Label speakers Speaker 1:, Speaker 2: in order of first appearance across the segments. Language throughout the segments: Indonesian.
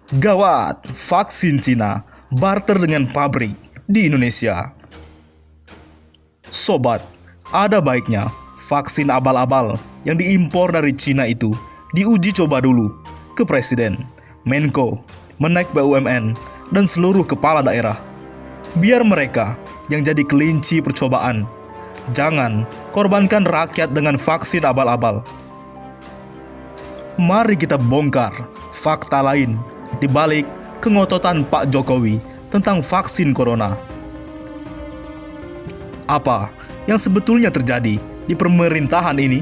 Speaker 1: Gawat, vaksin Cina barter dengan pabrik di Indonesia. Sobat, ada baiknya vaksin abal-abal yang diimpor dari Cina itu diuji coba dulu ke Presiden, Menko, Menaik BUMN, dan seluruh kepala daerah. Biar mereka yang jadi kelinci percobaan. Jangan korbankan rakyat dengan vaksin abal-abal. Mari kita bongkar fakta lain di balik kengototan Pak Jokowi tentang vaksin corona. Apa yang sebetulnya terjadi di pemerintahan ini?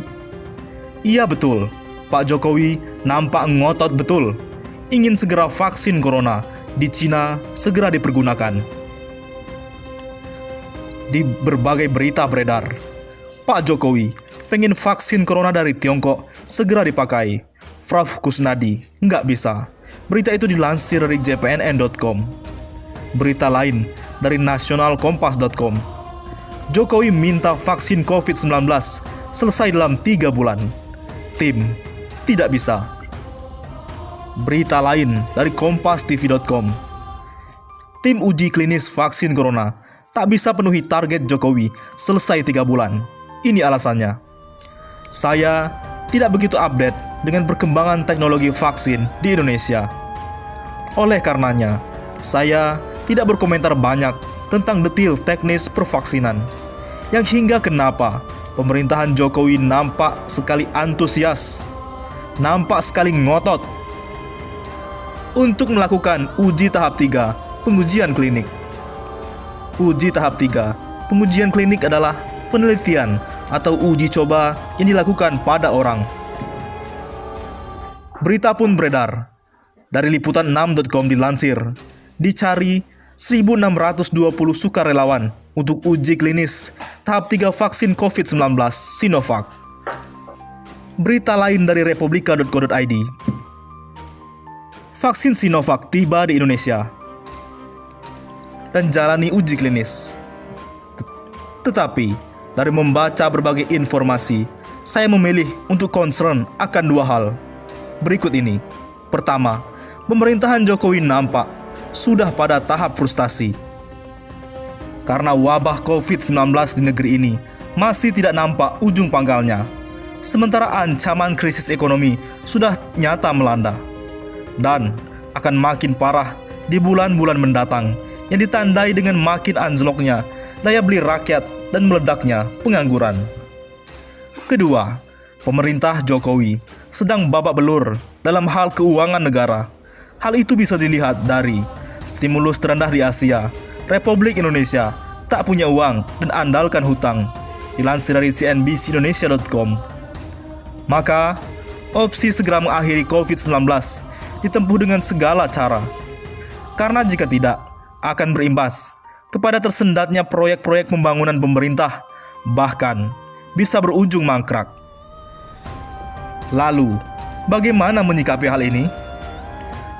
Speaker 1: Iya betul, Pak Jokowi nampak ngotot betul ingin segera vaksin corona di Cina segera dipergunakan. Di berbagai berita beredar, Pak Jokowi pengen vaksin corona dari Tiongkok segera dipakai. Prof. Kusnadi, nggak bisa. Berita itu dilansir dari jpnn.com. Berita lain dari nasionalkompas.com. Jokowi minta vaksin COVID-19 selesai dalam 3 bulan. Tim, tidak bisa. Berita lain dari kompastv.com. Tim uji klinis vaksin corona tak bisa penuhi target Jokowi selesai 3 bulan. Ini alasannya. Saya tidak begitu update dengan perkembangan teknologi vaksin di Indonesia. Oleh karenanya, saya tidak berkomentar banyak tentang detail teknis pervaksinan. Yang hingga kenapa pemerintahan Jokowi nampak sekali antusias, nampak sekali ngotot untuk melakukan uji tahap 3 pengujian klinik. Uji tahap 3 pengujian klinik adalah penelitian atau uji coba yang dilakukan pada orang. Berita pun beredar. Dari liputan6.com dilansir, dicari 1.620 sukarelawan untuk uji klinis tahap 3 vaksin COVID-19 Sinovac. Berita lain dari republika.co.id. Vaksin Sinovac tiba di Indonesia dan jalani uji klinis. Tetapi, dari membaca berbagai informasi, saya memilih untuk concern akan 2 hal. Berikut ini. Pertama, pemerintahan Jokowi nampak sudah pada tahap frustasi. Karena wabah COVID-19 di negeri ini masih tidak nampak ujung pangkalnya. Sementara ancaman krisis ekonomi sudah nyata melanda. Dan akan makin parah di bulan-bulan mendatang yang ditandai dengan makin anjloknya daya beli rakyat dan meledaknya pengangguran. Kedua, pemerintah Jokowi sedang babak belur dalam hal keuangan negara. Hal itu bisa dilihat dari stimulus terendah di Asia. Republik Indonesia tak punya uang dan andalkan hutang. Dilansir dari cnbcindonesia.com. Maka, opsi segera mengakhiri COVID-19 ditempuh dengan segala cara. Karena jika tidak, akan berimbas kepada tersendatnya proyek-proyek pembangunan pemerintah, bahkan bisa berujung mangkrak. Lalu, bagaimana menyikapi hal ini?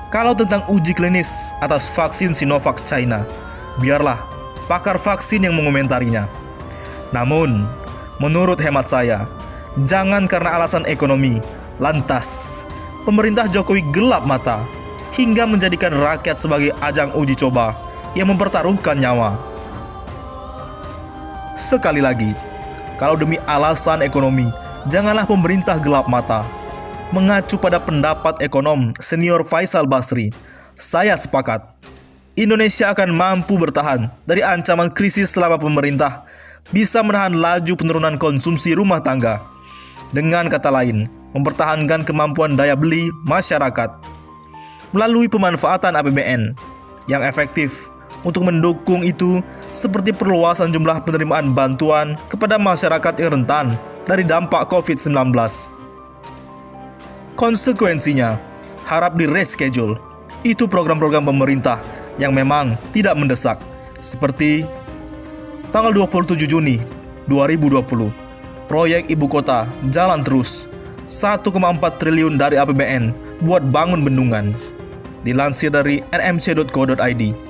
Speaker 1: Kalau tentang uji klinis atas vaksin Sinovac China, biarlah pakar vaksin yang mengomentarinya. Namun, menurut hemat saya, jangan karena alasan ekonomi, lantas pemerintah Jokowi gelap mata hingga menjadikan rakyat sebagai ajang uji coba yang mempertaruhkan nyawa. Sekali lagi, kalau demi alasan ekonomi, janganlah pemerintah gelap mata. Mengacu pada pendapat ekonom senior Faisal Basri, saya sepakat. Indonesia akan mampu bertahan dari ancaman krisis selama pemerintah bisa menahan laju penurunan konsumsi rumah tangga. Dengan kata lain, mempertahankan kemampuan daya beli masyarakat melalui pemanfaatan APBN yang efektif untuk mendukung itu, seperti perluasan jumlah penerimaan bantuan kepada masyarakat yang rentan dari dampak COVID-19. Konsekuensinya, harap di-reschedule. Itu program-program pemerintah yang memang tidak mendesak, seperti tanggal 27 Juni 2020, proyek ibu kota jalan terus, 1,4 triliun dari APBN buat bangun bendungan. Dilansir dari nmc.co.id.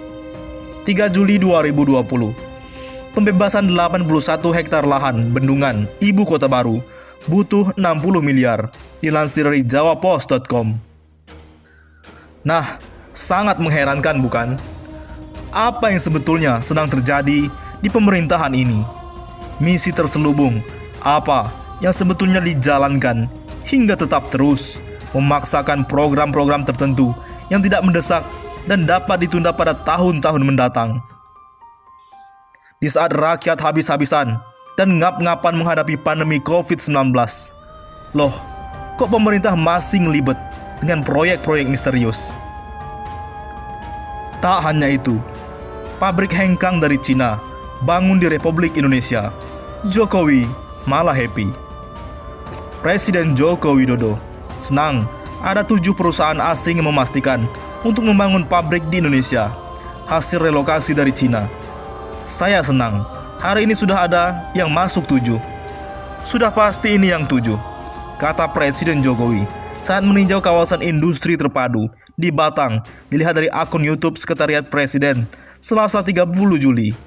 Speaker 1: 3 Juli 2020, pembebasan 81 hektar lahan bendungan ibu kota baru butuh 60 miliar, dilansir dari jawapos.com. Nah, Sangat mengherankan, bukan? Apa yang sebetulnya sedang terjadi di pemerintahan ini? Misi terselubung apa yang sebetulnya dijalankan hingga tetap terus memaksakan program-program tertentu yang tidak mendesak dan dapat ditunda pada tahun-tahun mendatang? Di saat rakyat habis-habisan dan ngap-ngapan menghadapi pandemi COVID-19, loh, kok pemerintah masih ngelibet dengan proyek-proyek misterius? Tak hanya itu, pabrik hengkang dari Cina bangun di Republik Indonesia. Jokowi malah happy. Presiden Joko Widodo senang ada 7 perusahaan asing yang memastikan untuk membangun pabrik di Indonesia hasil relokasi dari Cina. Saya senang, hari ini sudah ada yang masuk 7. Sudah pasti ini yang 7, kata Presiden Jokowi saat meninjau kawasan industri terpadu di Batang, dilihat dari akun YouTube Sekretariat Presiden Selasa 30 Juli.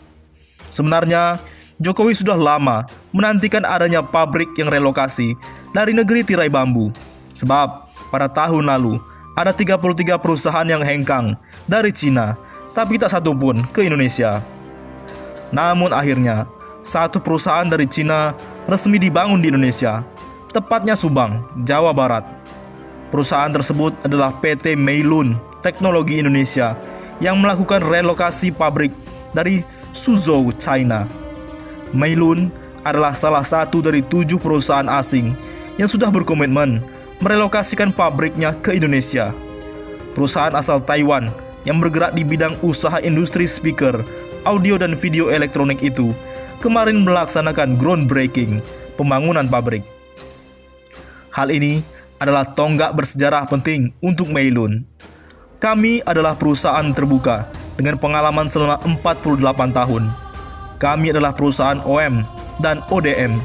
Speaker 1: Sebenarnya, Jokowi sudah lama menantikan adanya pabrik yang relokasi dari negeri tirai bambu. Sebab pada tahun lalu ada 33 perusahaan yang hengkang dari Cina, tapi tak satu pun ke Indonesia. Namun akhirnya, satu perusahaan dari Cina resmi dibangun di Indonesia, tepatnya Subang, Jawa Barat. Perusahaan tersebut adalah PT Meilun Teknologi Indonesia yang melakukan relokasi pabrik dari Suzhou, China. Meilun adalah salah satu dari 7 perusahaan asing yang sudah berkomitmen merelokasikan pabriknya ke Indonesia. Perusahaan asal Taiwan yang bergerak di bidang usaha industri speaker, audio dan video elektronik itu kemarin melaksanakan groundbreaking pembangunan pabrik. Hal ini adalah tonggak bersejarah penting untuk Meilun. Kami adalah perusahaan terbuka dengan pengalaman selama 48 tahun. Kami adalah perusahaan OEM dan ODM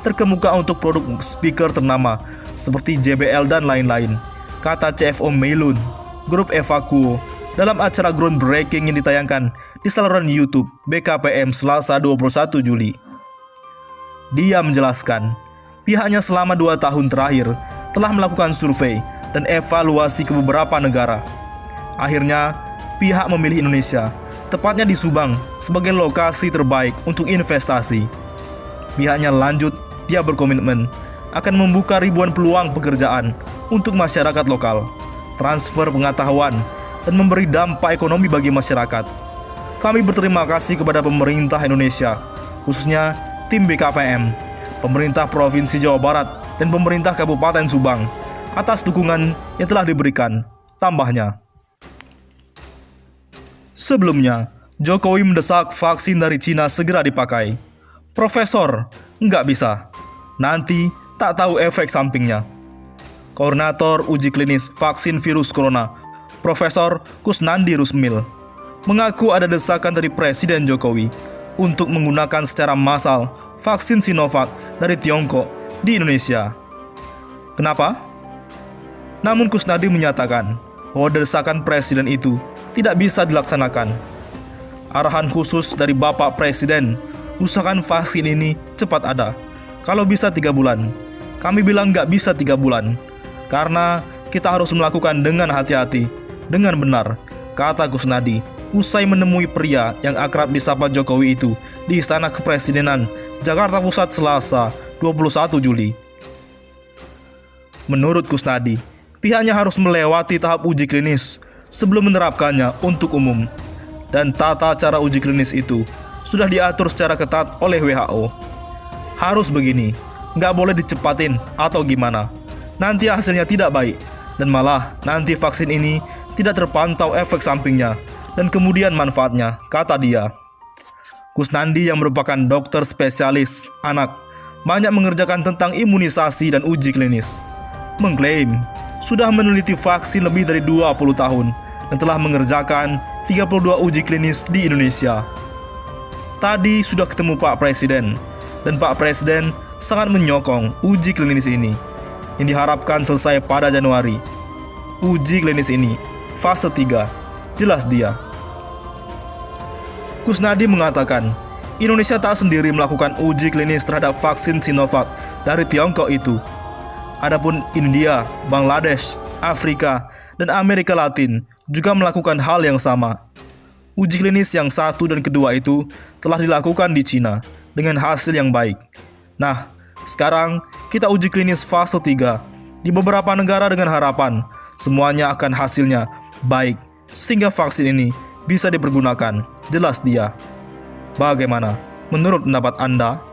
Speaker 1: terkemuka untuk produk speaker ternama seperti JBL dan lain-lain, kata CFO Meilun, Grup Evakuo, dalam acara groundbreaking yang ditayangkan di saluran YouTube BKPM Selasa 21 Juli. Dia menjelaskan, pihaknya selama 2 tahun terakhir telah melakukan survei dan evaluasi ke beberapa negara. Akhirnya, pihak memilih Indonesia, tepatnya di Subang, sebagai lokasi terbaik untuk investasi. Pihaknya lanjut, dia berkomitmen akan membuka ribuan peluang pekerjaan untuk masyarakat lokal, transfer pengetahuan, dan memberi dampak ekonomi bagi masyarakat. Kami berterima kasih kepada pemerintah Indonesia, khususnya tim BKPM, pemerintah Provinsi Jawa Barat, dan pemerintah Kabupaten Subang atas dukungan yang telah diberikan, tambahnya. Sebelumnya, Jokowi mendesak vaksin dari Cina segera dipakai. Profesor, nggak bisa. Nanti tak tahu efek sampingnya. Koordinator uji klinis vaksin virus corona, Profesor Kusnandi Rusmil, mengaku ada desakan dari Presiden Jokowi untuk menggunakan secara massal vaksin Sinovac dari Tiongkok di Indonesia. Kenapa? Namun Kusnadi menyatakan bahwa desakan Presiden itu tidak bisa dilaksanakan. Arahan khusus dari Bapak Presiden, usahakan vaksin ini cepat ada. Kalau bisa 3 bulan. Kami bilang nggak bisa 3 bulan, karena kita harus melakukan dengan hati-hati, dengan benar, kata Kusnadi usai menemui pria yang akrab disapa Jokowi itu di Istana Kepresidenan, Jakarta Pusat Selasa 21 Juli. Menurut Kusnadi, pihaknya harus melewati tahap uji klinis sebelum menerapkannya untuk umum. Dan tata cara uji klinis itu sudah diatur secara ketat oleh WHO. Harus begini, nggak boleh dicepatin atau gimana. Nanti hasilnya tidak baik, dan malah nanti vaksin ini tidak terpantau efek sampingnya dan kemudian manfaatnya, kata dia. Kusnandi yang merupakan dokter spesialis anak banyak mengerjakan tentang imunisasi dan uji klinis, mengklaim sudah meneliti vaksin lebih dari 20 tahun dan telah mengerjakan 32 uji klinis di Indonesia. Tadi sudah ketemu Pak Presiden, dan Pak Presiden sangat menyokong uji klinis ini yang diharapkan selesai pada Januari. Uji klinis ini fase 3, jelas dia. Kusnadi mengatakan, Indonesia tak sendiri melakukan uji klinis terhadap vaksin Sinovac dari Tiongkok itu. Adapun India, Bangladesh, Afrika, dan Amerika Latin juga melakukan hal yang sama. Uji klinis yang 1 dan kedua itu telah dilakukan di Cina dengan hasil yang baik. Nah, sekarang kita uji klinis fase 3 di beberapa negara dengan harapan semuanya akan hasilnya baik sehingga vaksin ini bisa dipergunakan. Jelas dia. Bagaimana menurut pendapat Anda?